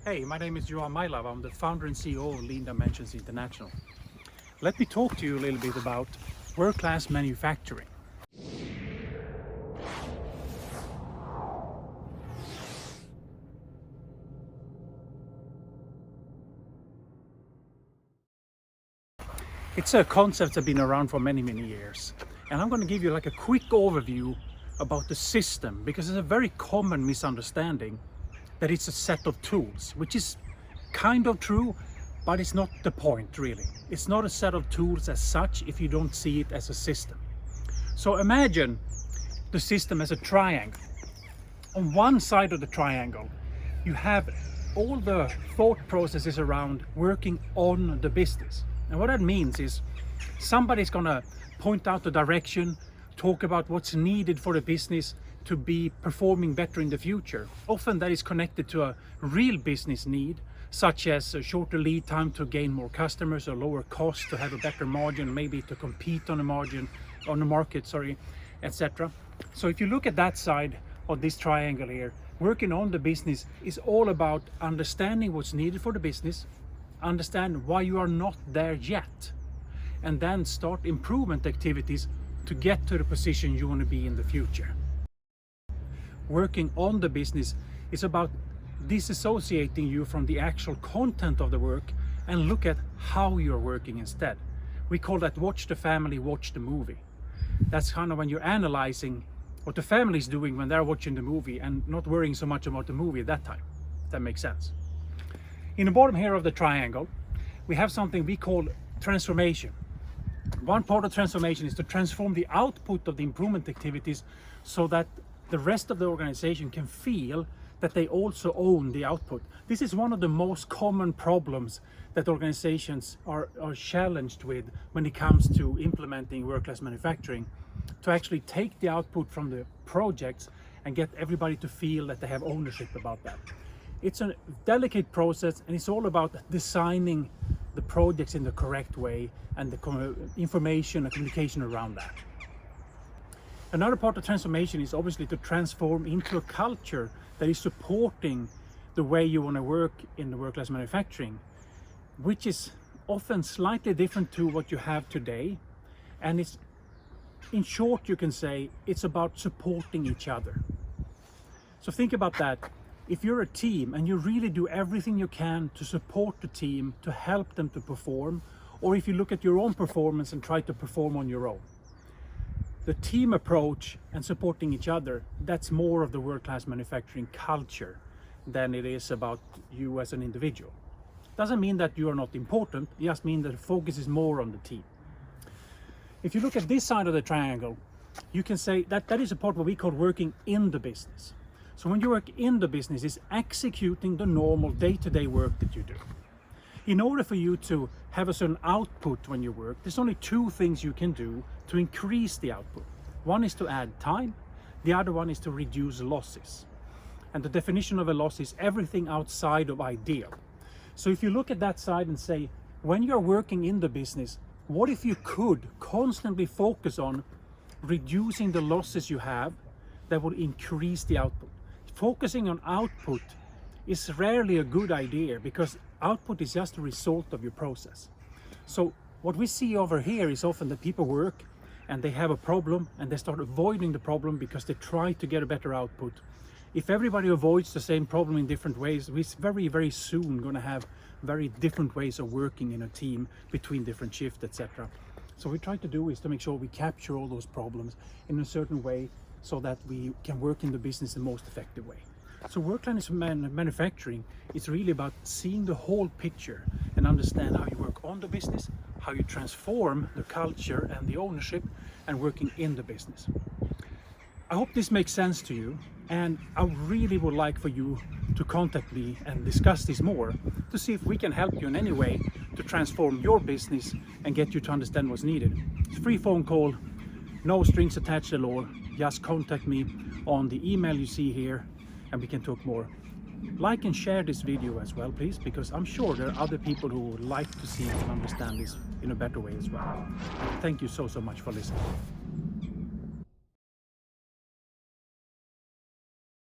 Hey, my name is Johan Mailav. I'm the founder and CEO of Lean Dimensions International. Let me talk to you a little bit about world-class manufacturing. It's a concept that's been around for many years. And I'm going to give you like a quick overview about the system, because it's a very common misunderstanding that it's a set of tools, which is kind of true, but it's not the point really. It's not a set of tools as such if you don't see it as a system. So imagine the system as a triangle. On one side of the triangle, you have all the thought processes around working on the business. And what that means is somebody's gonna point out the direction, talk about what's needed for the business to be performing better in the future. Often that is connected to a real business need, such as a shorter lead time to gain more customers, or lower cost to have a better margin, maybe to compete on the market, etc. So if you look at that side of this triangle here, working on the business is all about understanding what's needed for the business, understand why you are not there yet, and then start improvement activities to get to the position you want to be in the future. Working on the business is about disassociating you from the actual content of the work and look at how you're working instead. We call that watch the family, watch the movie. That's kind of when you're analyzing what the family is doing when they're watching the movie and not worrying so much about the movie at that time. If that makes sense. In the bottom here of the triangle, we have something we call transformation. One part of transformation is to transform the output of the improvement activities so that the rest of the organization can feel that they also own the output. This is one of the most common problems that organizations are challenged with when it comes to implementing world-class manufacturing, to actually take the output from the projects and get everybody to feel that they have ownership about that. It's a delicate process, and it's all about designing the projects in the correct way and the information and communication around that. Another part of transformation is obviously to transform into a culture that is supporting the way you want to work in the world-class manufacturing, which is often slightly different to what you have today. And it's, in short, you can say it's about supporting each other. So think about that. If you're a team and you really do everything you can to support the team, to help them to perform, or if you look at your own performance and try to perform on your own, the team approach and supporting each other, that's more of the world-class manufacturing culture than it is about you as an individual. Doesn't mean that you are not important, it just means that the focus is more on the team. If you look at this side of the triangle, you can say that that is a part what we call working in the business. So when you work in the business, it's executing the normal day-to-day work that you do. In order for you to have a certain output when you work, there's only two things you can do to increase the output. One is to add time, the other one is to reduce losses. And the definition of a loss is everything outside of ideal. So if you look at that side and say, when you're working in the business, what if you could constantly focus on reducing the losses you have that will increase the output? Focusing on output is rarely a good idea, because output is just a result of your process. So what we see over here is often that people work and they have a problem and they start avoiding the problem because they try to get a better output. If everybody avoids the same problem in different ways, we're very soon going to have very different ways of working in a team between different shifts, etc. So what we try to do is to make sure we capture all those problems in a certain way so that we can work in the business in the most effective way. So world-class manufacturing is really about seeing the whole picture and understand how you work on the business, how you transform the culture and the ownership, and working in the business. I hope this makes sense to you, and I really would like for you to contact me and discuss this more to see if we can help you in any way to transform your business and get you to understand what's needed. It's a free phone call, no strings attached at all. Just contact me on the email you see here and we can talk more. Like and share this video as well, please, because I'm sure there are other people who would like to see and understand this in a better way as well. Thank you so much for listening.